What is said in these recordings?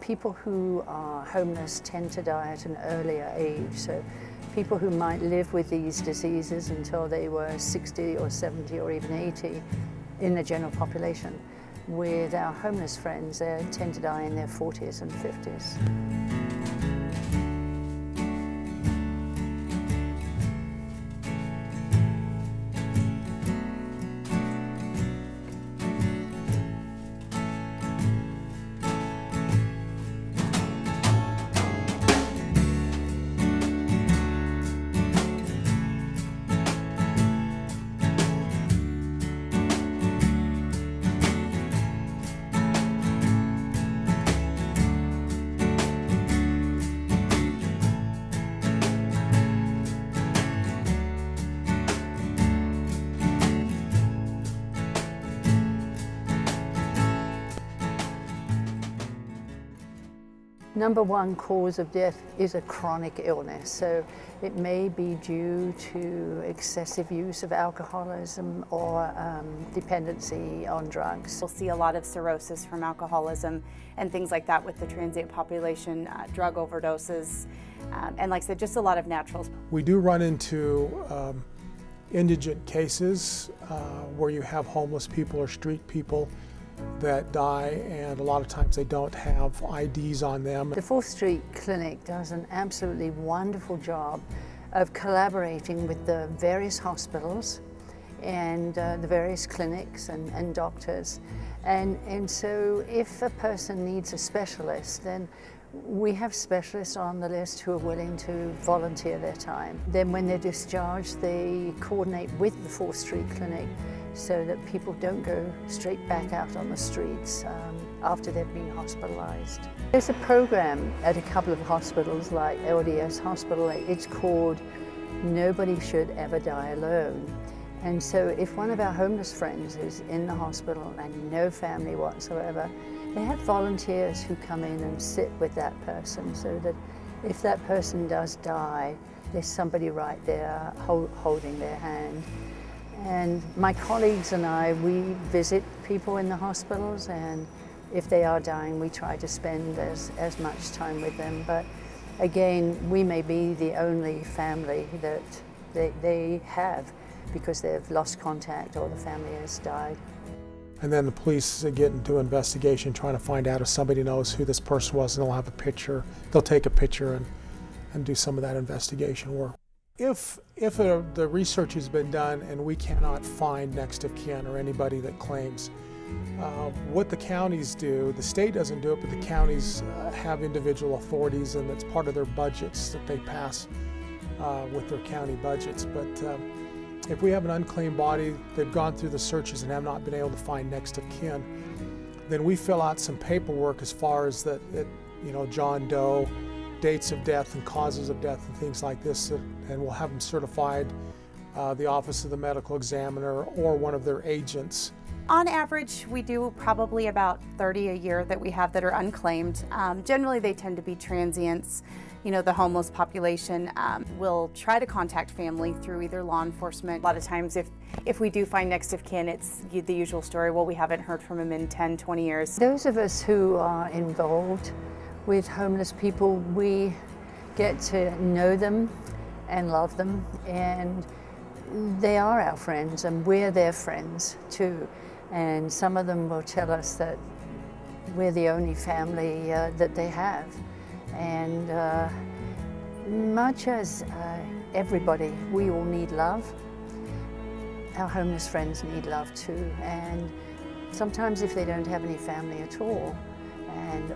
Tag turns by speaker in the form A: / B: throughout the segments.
A: people who are homeless tend to die at an earlier age. So people who might live with these diseases until they were 60 or 70 or even 80 in the general population. With our homeless friends, they tend to die in their 40s and 50s. Number one cause of death is a chronic illness, so it may be due to excessive use of alcoholism or dependency on drugs.
B: We'll see a lot of cirrhosis from alcoholism and things like that with the transient population, drug overdoses, and like I said, just a lot of naturals.
C: We do run into indigent cases where you have homeless people or street people that die, and a lot of times they don't have IDs on them.
A: The 4th Street Clinic does an absolutely wonderful job of collaborating with the various hospitals and the various clinics and doctors. And so if a person needs a specialist, then we have specialists on the list who are willing to volunteer their time. Then when they're discharged, they coordinate with the 4th Street Clinic so that people don't go straight back out on the streets after they've been hospitalized. There's a program at a couple of hospitals like LDS Hospital. It's called Nobody Should Ever Die Alone. And so if one of our homeless friends is in the hospital and no family whatsoever, they have volunteers who come in and sit with that person so that if that person does die, there's somebody right there holding their hand. And my colleagues and I, we visit people in the hospitals, and if they are dying, we try to spend as much time with them. But again, we may be the only family that they have because they've lost contact or the family has died.
C: And then the police get into investigation trying to find out if somebody knows who this person was, and they'll have a picture. They'll take a picture and do some of that investigation work. If the research has been done and we cannot find next of kin or anybody that claims, what the counties do, the state doesn't do it, but the counties have individual authorities, and it's part of their budgets that they pass with their county budgets. But if we have an unclaimed body, they've gone through the searches and have not been able to find next of kin, then we fill out some paperwork as far as that, you know, John Doe, dates of death and causes of death and things like this, and we'll have them certified, the Office of the Medical Examiner or one of their agents.
B: On average, we do probably about 30 a year that we have that are unclaimed. Generally, they tend to be transients. You know, the homeless population will try to contact family through either law enforcement. A lot of times, if we do find next of kin, it's the usual story, well, we haven't heard from them in 10, 20 years.
A: Those of us who are involved with homeless people, we get to know them and love them, and they are our friends and we're their friends too. And some of them will tell us that we're the only family that they have. And much as everybody, we all need love, our homeless friends need love too. And sometimes if they don't have any family at all,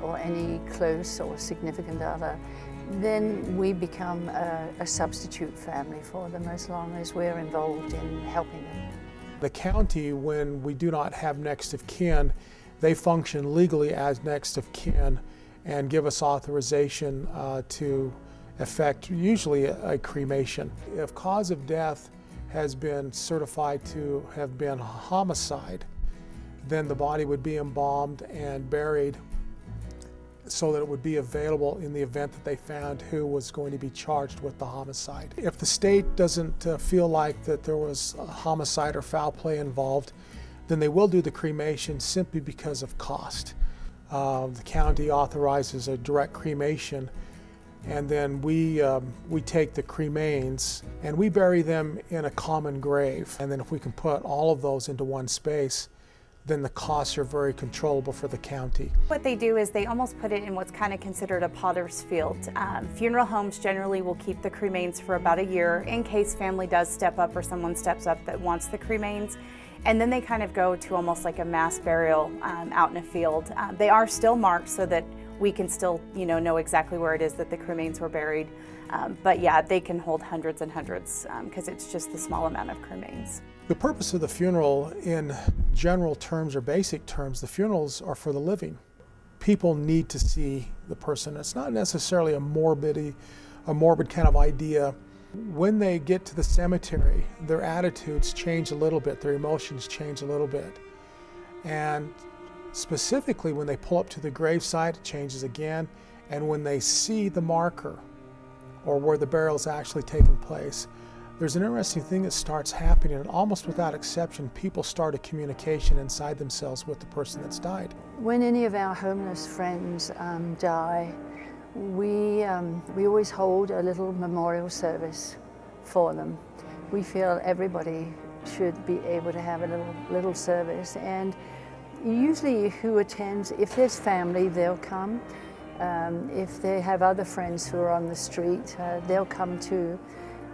A: or any close or significant other, then we become a substitute family for them as long as we're involved in helping them.
C: The county, when we do not have next of kin, they function legally as next of kin and give us authorization to effect usually a cremation. If cause of death has been certified to have been homicide, then the body would be embalmed and buried so that it would be available in the event that they found who was going to be charged with the homicide. If the state doesn't feel like that there was a homicide or foul play involved, then they will do the cremation simply because of cost. The county authorizes a direct cremation, and then we take the cremains and we bury them in a common grave. And then if we can put all of those into one space, then the costs are very controllable for the county.
B: What they do is they almost put it in what's kind of considered a potter's field. Funeral homes generally will keep the cremains for about a year in case family does step up or someone steps up that wants the cremains. And then they kind of go to almost like a mass burial out in a field. They are still marked so that we can still, know exactly where it is that the cremains were buried. But yeah, they can hold hundreds and hundreds because it's just the small amount of cremains.
C: The purpose of the funeral, in general terms or basic terms, the funerals are for the living. People need to see the person. It's not necessarily a morbid kind of idea. When they get to the cemetery, their attitudes change a little bit, their emotions change a little bit. And specifically when they pull up to the gravesite, it changes again. And when they see the marker, or where the burial's actually taken place, there's an interesting thing that starts happening, and almost without exception, people start a communication inside themselves with the person that's died.
A: When any of our homeless friends die, we always hold a little memorial service for them. We feel everybody should be able to have a little service, and usually who attends, if there's family, they'll come. If they have other friends who are on the street, they'll come too.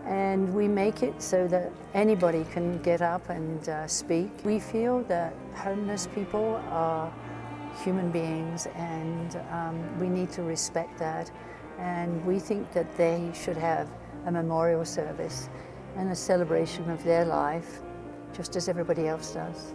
A: And we make it so that anybody can get up and speak. We feel that homeless people are human beings, and we need to respect that. And we think that they should have a memorial service and a celebration of their life, just as everybody else does.